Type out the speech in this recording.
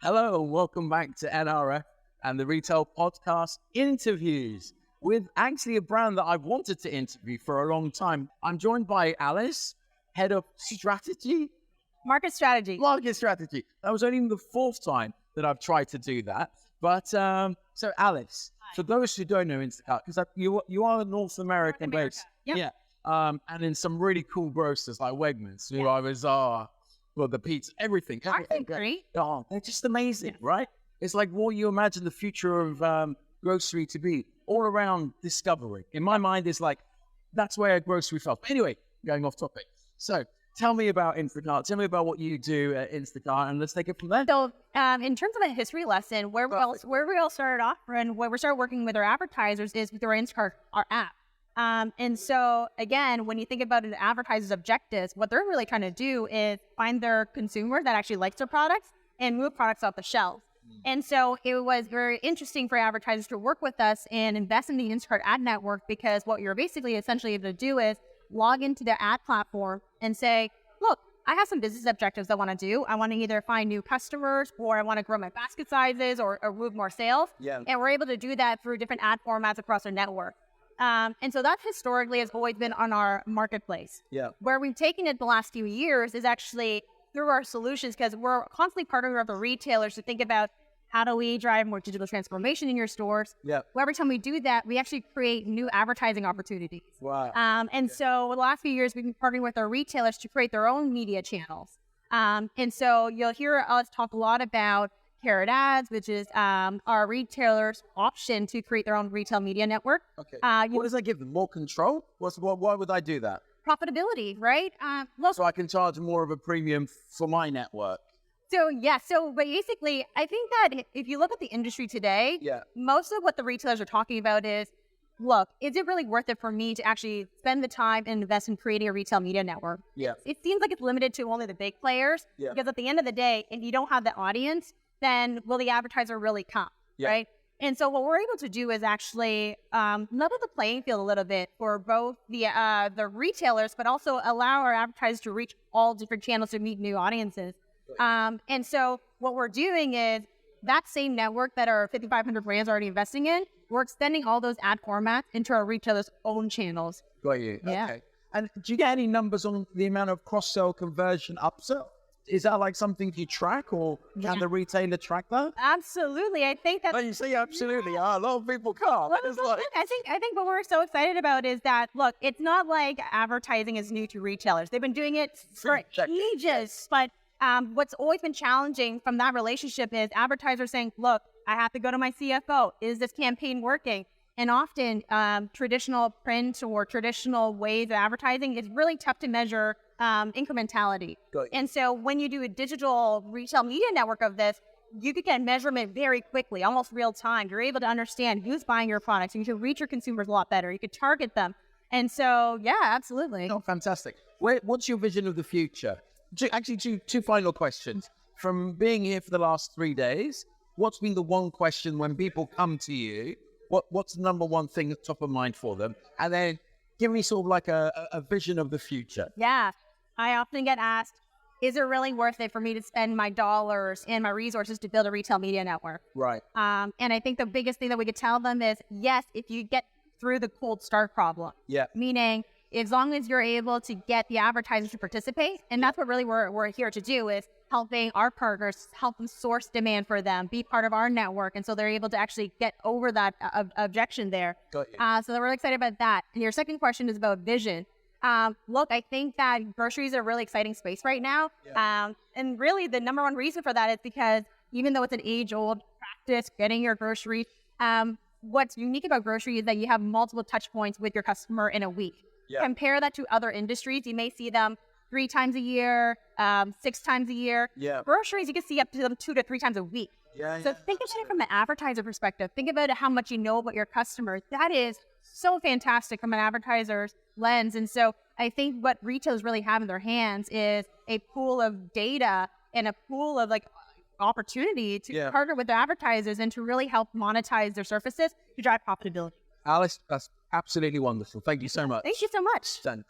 Hello and welcome back to NRF and the Retail Podcast interviews with actually a brand that I've wanted to interview for a long time. I'm joined by Alice, Head of Strategy. Market strategy. Market Strategy. That was only the fourth time that I've tried to do that. But so Alice, for those who don't know Instacart, because you are a North American based. Yep. Yeah. And in some really cool grocers like Wegmans, who I was, well, the pizza, everything. Aren't they great? Oh, they're just amazing, right? It's like what you imagine the future of grocery to be, all around discovery. In my mind, it's like, that's where grocery fell. Anyway, going off topic. So tell me about Instacart. Tell me about what you do at Instacart, and let's take it from there. So in terms of a history lesson, where we all started off and where we started working with our advertisers is through our Instacart, our app. And so, again, when you think about an advertiser's objectives, what they're really trying to do is find their consumer that actually likes their products and move products off the shelf. And so it was very interesting for advertisers to work with us and invest in the Instacart ad network, because what you're basically essentially able to do is log into their ad platform and say, look, I have some business objectives I want to do. I want to either find new customers, or I want to grow my basket sizes, or move more sales. Yeah. And we're able to do that through different ad formats across our network. And so that historically has always been on our marketplace. Yeah. Where we've taken it the last few years is actually through our solutions, because we're constantly partnering with the retailers to think about how do we drive more digital transformation in your stores. Yeah. Well, every time we do that, we actually create new advertising opportunities. Wow. And so the last few years, we've been partnering with our retailers to create their own media channels. And so you'll hear us talk a lot about Carrot Ads, which is our retailers' option to create their own retail media network. Okay. What does that give them? More control? Why would I do that? Profitability, right? So I can charge more of a premium for my network. So basically, I think that if you look at the industry today, most of what the retailers are talking about is, look, is it really worth it for me to actually spend the time and invest in creating a retail media network? Yeah. It seems like it's limited to only the big players, because at the end of the day, if you don't have the audience, then will the advertiser really come, right? And so what we're able to do is actually level the playing field a little bit for both the retailers, but also allow our advertisers to reach all different channels to meet new audiences. And so what we're doing is that same network that our 5,500 brands are already investing in, we're extending all those ad formats into our retailers' own channels. Got you. Yeah. Okay. And do you get any numbers on the amount of cross-sell, conversion, upsell? Is that like something you track, or can the retailer track that? Absolutely. I think that's... Oh, you say absolutely. A lot of people can't. Well, I think what we're so excited about is that, look, it's not like advertising is new to retailers. They've been doing it for ages. But what's always been challenging from that relationship is advertisers saying, look, I have to go to my CFO. Is this campaign working? And often traditional print or traditional ways of advertising is really tough to measure incrementality. And so when you do a digital retail media network of this, you could get measurement very quickly, almost real time. You're able to understand who's buying your products, and you can reach your consumers a lot better. You could target them. And so, yeah, absolutely. Oh, fantastic. What's your vision of the future? Two final questions. From being here for the last 3 days, what's been the one question when people come to you? What's the number one thing that's top of mind for them? And then give me sort of like a vision of the future. Yeah. I often get asked, is it really worth it for me to spend my dollars and my resources to build a retail media network? Right. And I think the biggest thing that we could tell them is, yes, if you get through the cold start problem. Yeah. Meaning, as long as you're able to get the advertisers to participate, and that's what really we're here to do, is helping our partners, help them source demand for them, be part of our network, and so they're able to actually get over that objection there. Got you. So we're really excited about that. And your second question is about vision. Look, I think that groceries are a really exciting space right now. And really the number one reason for that is because even though it's an age-old practice, getting your groceries, what's unique about grocery is that you have multiple touch points with your customer in a week. Compare that to other industries. You may see them 3 times a year, 6 times a year. Groceries, you can see up to them 2 to 3 times a week. So think about it from an advertiser perspective. Think about how much you know about your customers. That is so fantastic from an advertiser's lens. And so I think what retailers really have in their hands is a pool of data and a pool of like opportunity to partner with the advertisers and to really help monetize their services to drive profitability. Alice, that's absolutely wonderful. Thank you so much. Thank you so much. Thanks.